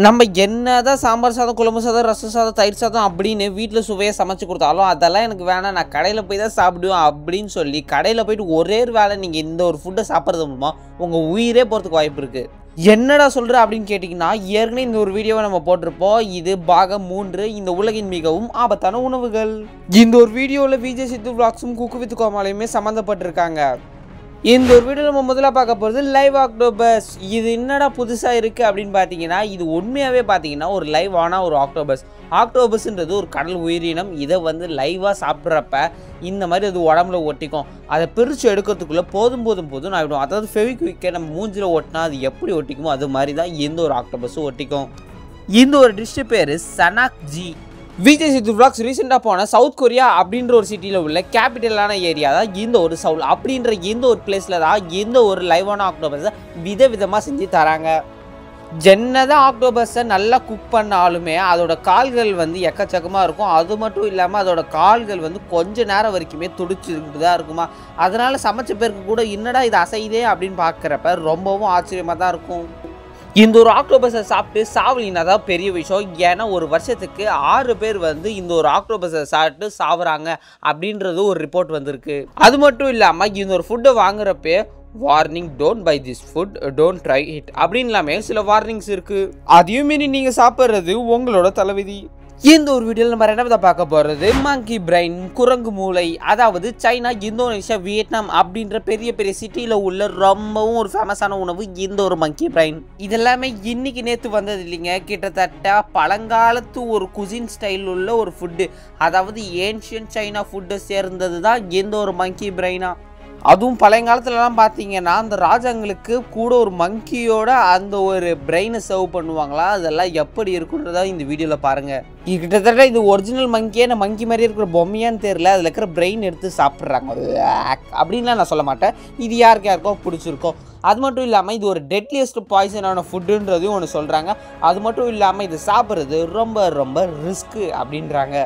நம்ம என்னதான் சாம்பார் சாதம், குழம்பு சாதம், ரசம் சாதம், தயிர் சாதம் அப்படின்னு வீட்டில் சுவையாக சமைச்சு கொடுத்தாலும் அதெல்லாம் எனக்கு வேணாம், நான் கடையில் போய் தான் சாப்பிடுவேன் அப்படின்னு சொல்லி கடையில் போயிட்டு ஒரே வேளை நீங்கள் இந்த ஒரு ஃபுட்டை சாப்பிட்றது மூலமாக உங்கள் உயிரே போகிறதுக்கு வாய்ப்பு இருக்குது. என்னடா சொல்கிற அப்படின்னு கேட்டிங்கன்னா, ஏற்கனவே இந்த ஒரு வீடியோவை நம்ம போட்டிருப்போம். இது பாகம் 3, இந்த உலகின் மிகவும் ஆபத்தான உணவுகள். இந்த ஒரு வீடியோவில் விஜய் சித்து விளாக்ஸும் குக்கு வித் கோமாளியுமே சம்மந்தப்பட்டிருக்காங்க. இந்த ஒரு வீடியோ நம்ம முதல்ல பார்க்க போகிறது லைவ் ஆக்டோபஸ். இது என்னடா புதுசாக இருக்குது அப்படின்னு பார்த்தீங்கன்னா, இது உண்மையாகவே பார்த்தீங்கன்னா ஒரு லைவான ஒரு ஆக்டோபஸ். ஆக்டோபஸ்ன்றது ஒரு கடல் உயிரினம். இதை வந்து லைவாக சாப்பிட்றப்ப இந்த மாதிரி அது உடம்புல ஒட்டிக்கும். அதை பிரித்து எடுக்கிறதுக்குள்ளே போதும் ஆகிடும். அதாவது ஃபெவிக்விக்கை நம்ம மூஞ்சில் ஒட்டினா அது எப்படி ஒட்டிக்குமோ அது மாதிரி தான் இந்த ஒரு ஆக்டோபஸும் ஒட்டிக்கும். இந்த ஒரு டிஷ்ஷு பேர் சனாக் ஜி. விஜய் சித்து விளாக்ஸ் ரீசெண்டாக போன சவுத் கொரியா அப்படின்ற ஒரு சிட்டியில் உள்ள கேபிட்டலான ஏரியா தான் இந்த ஒரு சவுல் அப்படின்ற இந்த ஒரு பிளேஸில் தான் இந்த ஒரு லைவான ஆக்டோபஸை விதவிதமாக செஞ்சு தராங்க. என்னதான் ஆக்டோபஸை நல்லா குக் பண்ணாலுமே அதோட கால்கள் வந்து எக்கச்சக்கமாக இருக்கும். அது மட்டும் இல்லாமல் அதோட கால்கள் வந்து கொஞ்ச நேரம் வரைக்குமே துடிச்சுக்கிட்டு தான் இருக்குமா. அதனால் சமைச்ச பேருக்கு கூட என்னடா இது அசைதே அப்படின்னு பார்க்குறப்ப ரொம்பவும் ஆச்சரியமாக தான் இருக்கும். இந்த ஒரு ஆக்டோபஸை சாப்பிட்டு சாவலினா தான் பெரிய விஷயம். ஏன்னா ஒரு வருஷத்துக்கு 6 பேர் வந்து இந்த ஒரு ஆக்டோபஸை சாப்பிட்டு சாவுறாங்க அப்படின்றது ஒரு ரிப்போர்ட் வந்திருக்கு. அது மட்டும் இல்லாமல் இந்த ஒரு ஃபுட்டை வாங்குறப்பே warning, don't buy this food, don't try it அப்படின்லாமே சில வார்னிங்ஸ் இருக்குது. அதையும் மீறி நீங்கள் சாப்பிட்றது உங்களோட தலைவிதி. இந்த ஒரு வீடியோவில் நம்ம ரெண்டாவது பார்க்க போகிறது மங்கி பிரைன், குரங்கு மூளை. அதாவது சைனா, இந்தோனேஷியா, வியட்நாம் அப்படின்ற பெரிய பெரிய சிட்டியில் உள்ள ரொம்பவும் ஒரு ஃபேமஸான உணவு இந்த ஒரு மங்கி பிரைன். இதெல்லாமே இன்னைக்கு நேற்று வந்தது இல்லைங்க. கிட்டத்தட்ட பழங்காலத்து ஒரு குசின் ஸ்டைல் உள்ள ஒரு ஃபுட்டு, அதாவது ஏன்ஷியன் சைனா ஃபுட்டை சேர்ந்தது தான் இந்த ஒரு மங்கி பிரைனா. அதுவும் பழையங்காலத்துலலாம் பார்த்தீங்கன்னா அந்த ராஜாங்களுக்கு கூட ஒரு மங்கியோட அந்த ஒரு பிரெயினை சர்வ் பண்ணுவாங்களா. அதெல்லாம் எப்படி இருக்குன்றதா இந்த வீடியோவில் பாருங்கள். இது கிட்டத்தட்ட இது ஒரிஜினல் மங்கியே நான் மங்கி மாதிரி இருக்கிற பொம்மையான்னு தெரியல. அதில் இருக்கிற பிரெயின் எடுத்து சாப்பிட்றாங்க அப்படின்லாம் நான் சொல்ல மாட்டேன். இது யாருக்கோ பிடிச்சிருக்கோம். அது மட்டும் இல்லாமல் இது ஒரு டெட்லியஸ்ட் பாய்சனான ஃபுட்டுன்றதையும் ஒன்று சொல்கிறாங்க. அது மட்டும் இல்லாமல் இது சாப்பிட்றது ரொம்ப ரொம்ப ரிஸ்க்கு அப்படின்றாங்க.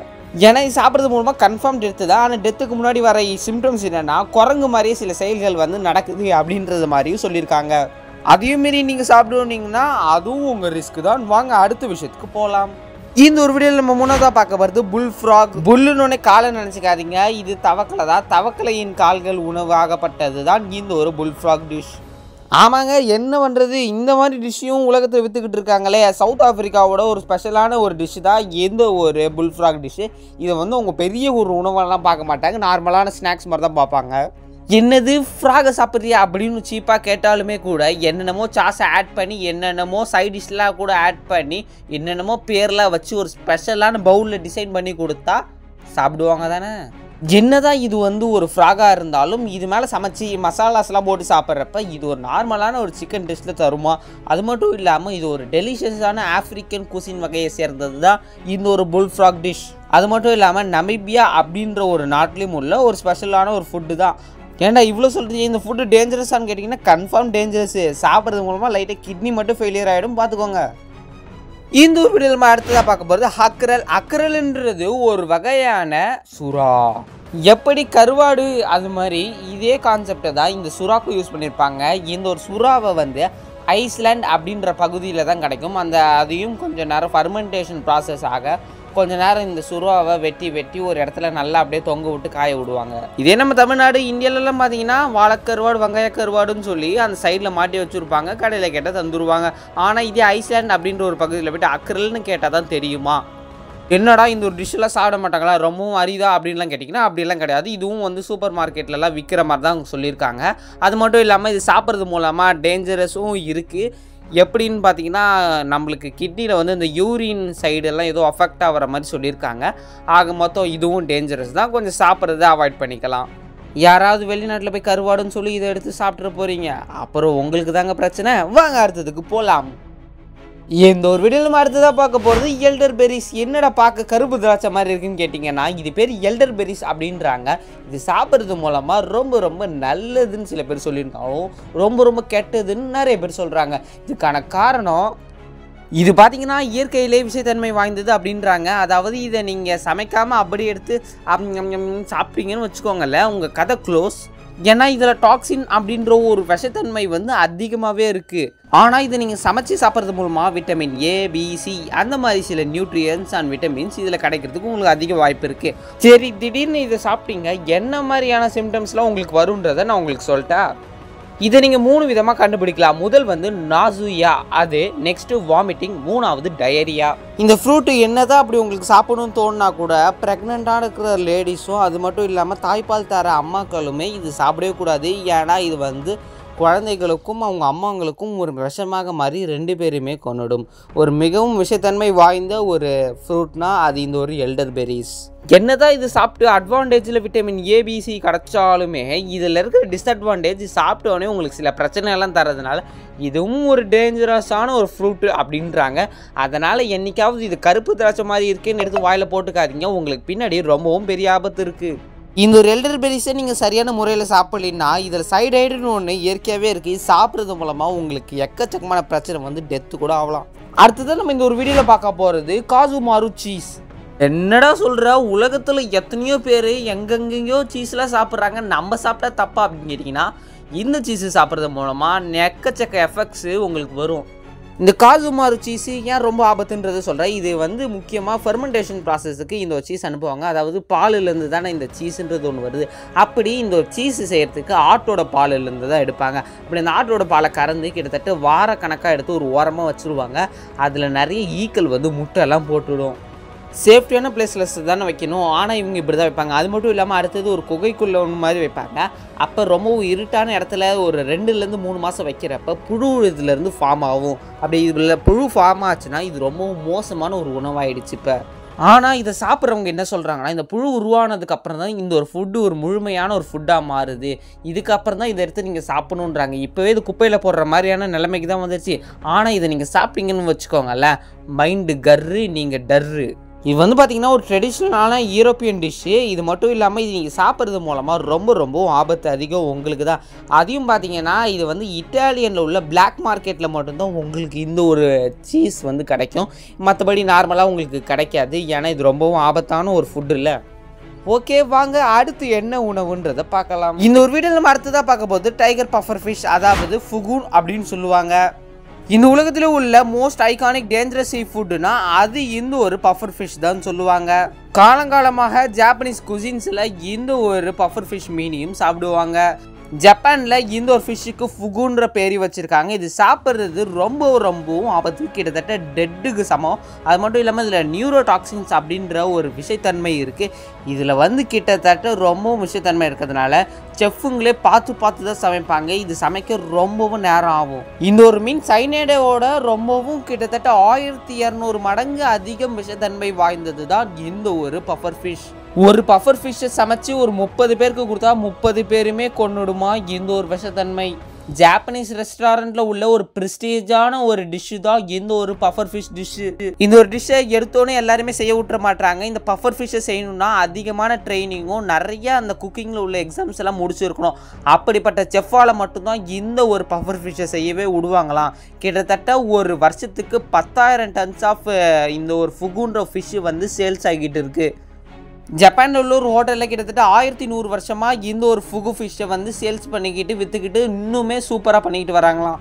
ஏன்னா இது சாப்பிட்றது மூலமாக கன்ஃபார்ம் டெத்து தான். ஆனால் டெத்துக்கு முன்னாடி வர சிம்டம்ஸ் என்னென்னா குரங்கு மாதிரியே சில செயல்கள் வந்து நடக்குது அப்படின்றது மாதிரியும் சொல்லியிருக்காங்க. அதையும் மீறி நீங்கள் சாப்பிடுவீங்கன்னா அதுவும் உங்கள் ரிஸ்க்கு தான். வாங்க அடுத்த விஷயத்துக்கு போகலாம். இந்த ஒரு வீடியோவில் நம்ம முன்னதாக பார்க்க போகிறது புல் ஃப்ராக். புல்லுன்னு காலை நினச்சிக்காதீங்க, இது தவக்கலை தான். தவக்கலையின் கால்கள் உணவாகப்பட்டது தான் இந்த ஒரு புல் ஃப்ராக் டிஷ். ஆமாங்க, என்ன பண்ணுறது, இந்த மாதிரி டிஷ்ஷையும் உலகத்தில் விற்றுக்கிட்டு இருக்காங்களே. சவுத் ஆஃப்ரிக்காவோட ஒரு ஸ்பெஷலான ஒரு டிஷ்ஷு தான் எந்த ஒரு புல் ஃப்ராக் டிஷ்ஷு. இதை வந்து அவங்க பெரிய ஒரு உணவெல்லாம் பார்க்க மாட்டாங்க, நார்மலான ஸ்நாக்ஸ் மாதிரி தான் பார்ப்பாங்க. என்னது ஃப்ராகை சாப்பிட்றியா அப்படின்னு சீப்பாக கேட்டாலுமே கூட என்னென்னமோ சாஸை ஆட் பண்ணி என்னென்னமோ சைட் டிஷ்லாம் கூட ஆட் பண்ணி என்னென்னமோ பேர்லாம் வச்சு ஒரு ஸ்பெஷலான பவுலில் டிசைன் பண்ணி கொடுத்தா சாப்பிடுவாங்க தானே. என்னதான் இது வந்து ஒரு ஃப்ராகாக இருந்தாலும் இது மேலே சமைச்சி மசாலாஸ்லாம் போட்டு சாப்பிட்றப்ப இது ஒரு நார்மலான ஒரு சிக்கன் டிஷ்ஷில் தருமா. அது மட்டும் இல்லாமல் இது ஒரு டெலிஷியஸான ஆஃப்ரிக்கன் குசின் வகையை சேர்ந்தது தான் இந்த ஒரு புல் ஃப்ராக் டிஷ். அது மட்டும் இல்லாமல் நமீபியா அப்படின்ற ஒரு நாட்டிலையும் உள்ள ஒரு ஸ்பெஷலான ஒரு ஃபுட்டு தான். ஏன்டா இவ்வளோ சொல்கிறீங்க, இந்த ஃபுட்டு டேஞ்சரஸானு கேட்டிங்கன்னா கன்ஃபார்ம் டேஞ்சரஸு. சாப்பிட்றது மூலமாக லைட்டாக கிட்னி மட்டும் ஃபெயிலியர் ஆகிடும், பார்த்துக்கோங்க. இந்த ஒரு வீடியோவில் நம்ம அடுத்ததாக பார்க்க போகிறது அக்ரல். அக்ரல்ன்றது ஒரு வகையான சுறா. எப்படி கருவாடு அது மாதிரி இதே கான்செப்டை தான் இந்த சுறாக்கும் யூஸ் பண்ணியிருப்பாங்க. இந்த ஒரு சுறாவை வந்து ஐஸ்லாண்ட் அப்படின்ற பகுதியில் தான் கிடைக்கும். அதையும் கொஞ்சம் நேரம் ஃபர்மெண்டேஷன் ப்ராசஸ் ஆக கொஞ்ச நேரம் இந்த சுறாவை வெட்டி ஒரு இடத்துல நல்லா அப்படியே தொங்க விட்டு காய விடுவாங்க. இதே நம்ம தமிழ்நாடு இந்தியாவிலலாம் பார்த்தீங்கன்னா வாழைக்கருவாடு, வெங்காய கருவாடுன்னு சொல்லி அந்த சைடில் மாட்டி வச்சுருப்பாங்க. கடையில் கேட்டால் தந்துடுவாங்க. ஆனால் இதே ஐஸ்லாண்ட் அப்படின்ற ஒரு பகுதியில் போய்ட்டு அக்ரல்னு கேட்டால் தான் தெரியுமா. என்னடா இந்த ஒரு டிஷ்ஷெல்லாம் சாப்பிட மாட்டாங்களா, ரொம்பவும் அரிதா அப்படின்லாம் கேட்டிங்கன்னா அப்படிலாம் கிடையாது. இதுவும் வந்து சூப்பர் மார்க்கெட்லலாம் விற்கிற மாதிரி தான் அவங்க சொல்லியிருக்காங்க. அது மட்டும் இல்லாமல் இது சாப்பிட்றது மூலமாக டேஞ்சரஸும் இருக்குது. எப்படின்னு பார்த்தீங்கன்னா நம்மளுக்கு கிட்னியில் வந்து இந்த யூரின் சைடெல்லாம் ஏதோ அஃபெக்ட் ஆகிற மாதிரி சொல்லியிருக்காங்க. ஆக மொத்தம் இதுவும் டேஞ்சரஸ் தான், கொஞ்சம் சாப்பிட்றத அவாய்ட் பண்ணிக்கலாம். யாராவது வெளிநாட்டில் போய் கருவாடுன்னு சொல்லி இதை எடுத்து சாப்பிட்ற போகிறீங்க, அப்புறம் உங்களுக்கு தாங்க பிரச்சனை. வாங்க அடுத்ததுக்கு போகலாம். இந்த ஒரு வீடியோவில் நம்ம அடுத்ததாக பார்க்க போகிறது எல்டர் பெரிஸ். என்னடா பார்க்க கருப்பு திராட்சை மாதிரி இருக்குன்னு கேட்டிங்கன்னா இது பேர் எல்டர் பெரிஸ் அப்படின்றாங்க. இது சாப்பிட்றது மூலமாக ரொம்ப ரொம்ப நல்லதுன்னு சில பேர் சொல்லியிருக்காங்க, ரொம்ப ரொம்ப கெட்டதுன்னு நிறைய பேர் சொல்கிறாங்க. இதுக்கான காரணம் இது பார்த்தீங்கன்னா இயற்கையிலே விஷயத்தன்மை வாய்ந்தது அப்படின்றாங்க. அதாவது இதை நீங்கள் சமைக்காமல் அப்படி எடுத்து சாப்பிட்டீங்கன்னு வச்சுக்கோங்கல்ல, உங்கள் கதை க்ளோஸ். ஏன்னா இதில் டாக்ஸின் அப்படின்ற ஒரு விஷத்தன்மை வந்து அதிகமாகவே இருக்குது. ஆனால் இதை நீங்கள் சமைச்சு சாப்பிட்றது மூலமாக விட்டமின் ஏ, பி, சி அந்த மாதிரி சில நியூட்ரியன்ஸ் அண்ட் விட்டமின்ஸ் இதில் கிடைக்கிறதுக்கு உங்களுக்கு அதிக வாய்ப்பு இருக்குது. சரி, திடீர்னு இதை சாப்பிட்டீங்க, என்ன மாதிரியான சிம்டம்ஸ்லாம் உங்களுக்கு வரும்ன்றதை நான் உங்களுக்கு சொல்லிட்டேன். இதை நீங்கள் 3 விதமாக கண்டுபிடிக்கலாம். முதல் வந்து நாசுயா, அது நெக்ஸ்ட்டு வாமிட்டிங், 3வது டயரியா. இந்த ஃப்ரூட்டு என்னதான் அப்படி உங்களுக்கு சாப்பிடணும்னு தோணுனா கூட ப்ரெக்னெண்ட்டாக இருக்கிற லேடிஸும் அது மட்டும் இல்லாமல் தாய்ப்பால் தர அம்மாக்களுமே இது சாப்பிடவே கூடாது. ஏன்னா இது வந்து குழந்தைகளுக்கும் அவங்க அம்மாங்களுக்கும் ஒரு விஷமாக மாறி 2 பேருமே கொன்னுடும். ஒரு மிகவும் விஷத்தன்மை வாய்ந்த ஒரு ஃப்ரூட்னா அது இந்த ஒரு எல்டர் பெரிஸ். என்னதான் இது சாப்பிட்டு அட்வான்டேஜில் விட்டமின் ஏபிசி கிடச்சாலுமே இதில் இருக்கிற டிஸ்அட்வான்டேஜ் சாப்பிட்டோன்னே உங்களுக்கு சில பிரச்சனைலாம் தரதுனால இதுவும் ஒரு டேஞ்சரஸான ஒரு ஃப்ரூட்டு அப்படின்றாங்க. அதனால் என்றைக்காவது இது கருப்பு திராட்சை மாதிரி இருக்குன்னு எடுத்து வாயில் போட்டுக்காதீங்க, உங்களுக்கு பின்னாடி ரொம்பவும் பெரிய ஆபத்து இருக்குது. இந்த ஒரு எல்டர் பெரிஸை நீங்கள் சரியான முறையில் சாப்பிட்லன்னா இதில் சைடைடுன்னு ஒன்று இயற்கையாகவே இருக்குது. இது சாப்பிட்றது மூலமாக உங்களுக்கு எக்கச்சக்கமான பிரச்சனை வந்து டெத்து கூட ஆகலாம். அடுத்ததான் நம்ம இந்த ஒரு வீடியோவில் பார்க்க போகிறது காஜு மாரு சீஸ். என்னடா சொல்கிற, உலகத்தில் எத்தனையோ பேர் எங்கெங்கேயோ சீஸ்லாம் சாப்பிட்றாங்க, நம்ம சாப்பிட்டா தப்பா அப்படின்னு கேட்டிங்கன்னா இந்த சீஸு சாப்பிட்றது மூலமாக எக்கச்சக்க எஃபெக்ட்ஸு உங்களுக்கு வரும். இந்த காஜு மாரு சீஸு ஏன் ரொம்ப ஆபத்துன்றது சொல்கிறேன். இது வந்து முக்கியமாக ஃபெர்மெண்டேஷன் ப்ராசஸுக்கு இந்த ஒரு சீஸ் அனுப்புவாங்க. அதாவது பாலிலேருந்து தானே இந்த சீஸுன்றது ஒன்று வருது. அப்படி இந்த ஒரு சீஸு செய்கிறதுக்கு ஆட்டோட பாலிலேருந்து தான் எடுப்பாங்க. அப்படி அந்த ஆட்டோட பாலை கறந்து கிட்டத்தட்ட வாரக்கணக்காக எடுத்து ஒரு ஓரமாக வச்சுருவாங்க. அதில் நிறைய ஈக்கள் வந்து முட்டைலாம் போட்டுவிடும். சேஃப்டியான பிளேஸில் தானே வைக்கணும், ஆனால் இவங்க இப்படி தான் வைப்பாங்க. அது மட்டும் இல்லாமல் அடுத்தது ஒரு குகைக்குள்ளே ஒன்று மாதிரி வைப்பாங்க. அப்போ ரொம்பவும் இருட்டான இடத்துல ஒரு 2லேருந்து 3 மாதம் வைக்கிறப்ப புழு இதுலேருந்து ஃபார்ம் ஆகும். அப்படி இதில் புழு ஃபார்ம் ஆச்சுன்னா இது ரொம்பவும் மோசமான ஒரு உணவாயிடுச்சு இப்போ. ஆனால் இதை சாப்பிட்றவங்க என்ன சொல்கிறாங்கன்னா இந்த புழு உருவானதுக்கு அப்புறம் தான் இந்த ஒரு ஃபுட்டு ஒரு முழுமையான ஒரு ஃபுட்டாக மாறுது, இதுக்கப்புறம் தான் இதை எடுத்து நீங்கள் சாப்பிடணுன்றாங்க. இப்போவே இது குப்பையில் போடுற மாதிரியான நிலைமைக்கு தான் வந்துருச்சு. ஆனால் இதை நீங்கள் சாப்பிட்டீங்கன்னு வச்சுக்கோங்களேன், மைண்டு கர்ரு, நீங்கள் டர்ரு. இது வந்து பார்த்திங்கன்னா ஒரு ட்ரெடிஷ்னலான யூரோப்பியன் டிஷ்ஷு. இது மட்டும் இல்லாமல் இது நீங்கள் சாப்பிட்றது மூலமாக ரொம்ப ஆபத்து அதிகம் உங்களுக்கு தான். அதையும் பார்த்திங்கன்னா இது வந்து இட்டாலியனில் உள்ள பிளாக் மார்க்கெட்டில் மட்டும்தான் உங்களுக்கு இந்த ஒரு சீஸ் வந்து கிடைக்கும். மற்றபடி நார்மலாக உங்களுக்கு கிடைக்காது. ஏன்னா இது ரொம்பவும் ஆபத்தான ஒரு ஃபுட்டு இல்லை. ஓகே, வாங்க அடுத்து என்ன உணவுன்றதை பார்க்கலாம். இந்த ஒரு வீடியோவில் நம்ம அடுத்ததாக பார்க்க போது டைகர் பஃபர் ஃபிஷ், அதாவது ஃபுகூன் அப்படின்னு சொல்லுவாங்க. இந்த உலகத்தில் உள்ள மோஸ்ட் ஐகானிக் டேஞ்சரஸ் சீ ஃபுட்டுனா அது இந்த ஒரு பஃபர் ஃபிஷ் தான் சொல்லுவாங்க. காலங்காலமாக ஜாப்பனீஸ் குசின்ஸில் இந்த ஒரு பஃபர் ஃபிஷ் மீனையும் சாப்பிடுவாங்க. ஜப்பானில் இந்த ஒரு ஃபிஷ்ஷுக்கு ஃபுகுன்ற பேர் வச்சுருக்காங்க. இது சாப்பிட்றது ரொம்பவும் ஆபத்து, கிட்டத்தட்ட டெட்டுக்கு சமம். அது மட்டும் இல்லாமல் இதில் நியூரோடாக்சின்ஸ் அப்படின்ற ஒரு விஷத்தன்மை இருக்குது. இதில் வந்து கிட்டத்தட்ட ரொம்பவும் விஷத்தன்மை இருக்கிறதுனால செஃப்புங்களே பார்த்து தான் சமைப்பாங்க. இது சமைக்க ரொம்பவும் நேரம் ஆகும். இந்த ஒரு மீன் சைனேடோட ரொம்பவும் கிட்டத்தட்ட 1200 மடங்கு அதிகம் விஷத்தன்மை வாய்ந்தது தான் இந்த ஒரு பஃபர் ஃபிஷ். ஒரு பஃபர் ஃபிஷ்ஷை சமைச்சு ஒரு 30 பேருக்கு கொடுத்தா 30 பேருமே கொன்னுடுமா இந்த ஒரு விஷத்தன்மை. ஜாப்பனீஸ் ரெஸ்டாரண்ட்டில் உள்ள ஒரு ப்ரெஸ்டீஜான ஒரு டிஷ்ஷு தான் இந்த ஒரு பஃபர் ஃபிஷ் டிஷ்ஷு. இந்த ஒரு டிஷ்ஷை எடுத்தோன்னே எல்லாருமே செய்ய விட்டுற மாட்டாங்க. இந்த பஃபர் ஃபிஷ்ஷை செய்யணும்னா அதிகமான ட்ரைனிங்கும் நிறைய அந்த குக்கிங்கில் உள்ள எக்ஸாம்ஸ் எல்லாம் முடிச்சிருக்கணும். அப்படிப்பட்ட செஃப்பால் மட்டும்தான் இந்த ஒரு பஃபர் ஃபிஷ்ஷை செய்யவே விடுவாங்களாம். கிட்டத்தட்ட ஒரு வருஷத்துக்கு 10,000 டன்ஸ் ஆஃப் இந்த ஒரு ஃபுகுன்ற ஃபிஷ்ஷு வந்து சேல்ஸ் ஆகிட்டு இருக்குது. ஜப்பானில் உள்ள ஒரு ஹோட்டலில் கிட்டத்தட்ட 1100 வருஷமாக இந்த ஒரு ஃபுகு ஃபிஷ்ஷை வந்து சேல்ஸ் பண்ணிக்கிட்டு விற்றுக்கிட்டு இன்னுமே சூப்பராக பண்ணிக்கிட்டு வராங்களாம்.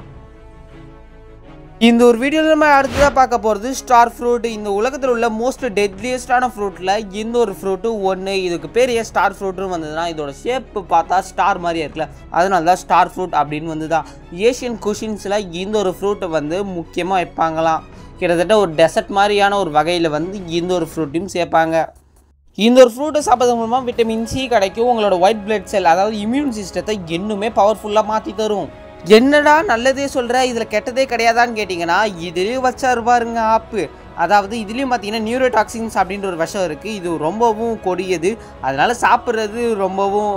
இந்த ஒரு வீடியோவில் நம்ம அடுத்ததாக பார்க்க போகிறது ஸ்டார் ஃப்ரூட். இந்த உலகத்தில் உள்ள மோஸ்ட் டெட்லியஸ்டான ஃப்ரூட்டில் இந்த ஒரு ஃப்ரூட்டு ஒன்று. இதுக்கு பேர் ஏன் ஸ்டார் ஃப்ரூட்னு வந்ததுன்னா இதோட ஷேப்பு பார்த்தா ஸ்டார் மாதிரியே இருக்குல்ல, அதனால தான் ஸ்டார் ஃப்ரூட் அப்படின்னு வந்து தான். ஏஷியன் குஷின்ஸில் இந்த ஒரு ஃப்ரூட்டை வந்து முக்கியமாக வைப்பாங்களாம். கிட்டத்தட்ட ஒரு டெசர்ட் மாதிரியான ஒரு வகையில் வந்து இந்த ஒரு ஃப்ரூட்டையும் சேர்ப்பாங்க. இந்த ஒரு ஃப்ரூட்டை சாப்பிட்றது மூலமாக விட்டமின் சி கிடைக்கும். உங்களோட ஒயிட் பிளட் செல், அதாவது இம்யூன் சிஸ்டத்தை இன்னுமே பவர்ஃபுல்லாக மாற்றி தரும். என்னடா நல்லதே சொல்கிற, இதில் கெட்டதே கிடையாதான்னு கேட்டிங்கன்னா இதுலேயும் வச்சாரு பாருங்க ஆப்பு. அதாவது இதுலேயும் பார்த்தீங்கன்னா நியூரோடாக்சின்ஸ் அப்படின்ற ஒரு விஷம் இருக்குது. இது ரொம்பவும் கொடியது, அதனால் சாப்பிட்றது ரொம்பவும்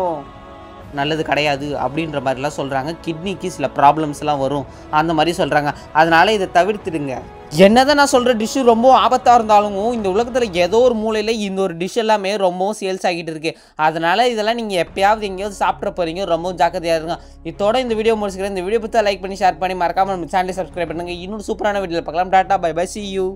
நல்லது கிடையாது அப்படின்ற மாதிரிலாம் சொல்கிறாங்க. கிட்னிக்கு சில ப்ராப்ளம்ஸ்லாம் வரும் அந்த மாதிரி சொல்கிறாங்க. அதனால் இதை தவிர்த்துடுங்க. என்னதான் நான் சொல்கிற டிஷ்ஷு ரொம்ப ஆபத்தாக இருந்தாலும் இந்த உலகத்தில் ஏதோ ஒரு மூலையில் இந்த ஒரு டிஷ் எல்லாமே ரொம்பவும் சேல்ஸ் ஆகிட்டு இருக்குது. அதனால் இதெல்லாம் நீங்கள் எப்போயாவது எங்கேயாவது சாப்பிட போகிறீங்க, ரொம்பவும் ஜாக்கிரதையாக இருங்க. இதோட இந்த வீடியோ முடிச்சுக்கிறேன். இந்த வீடியோ பற்றி லைக் பண்ணி ஷேர் பண்ணி மறக்காமல் நம்ம சேனலை சப்ஸ்கிரைப் பண்ணுங்கள். இன்னொரு சூப்பரான வீடியோவில் பார்க்கலாம். Tata, bye bye, see you.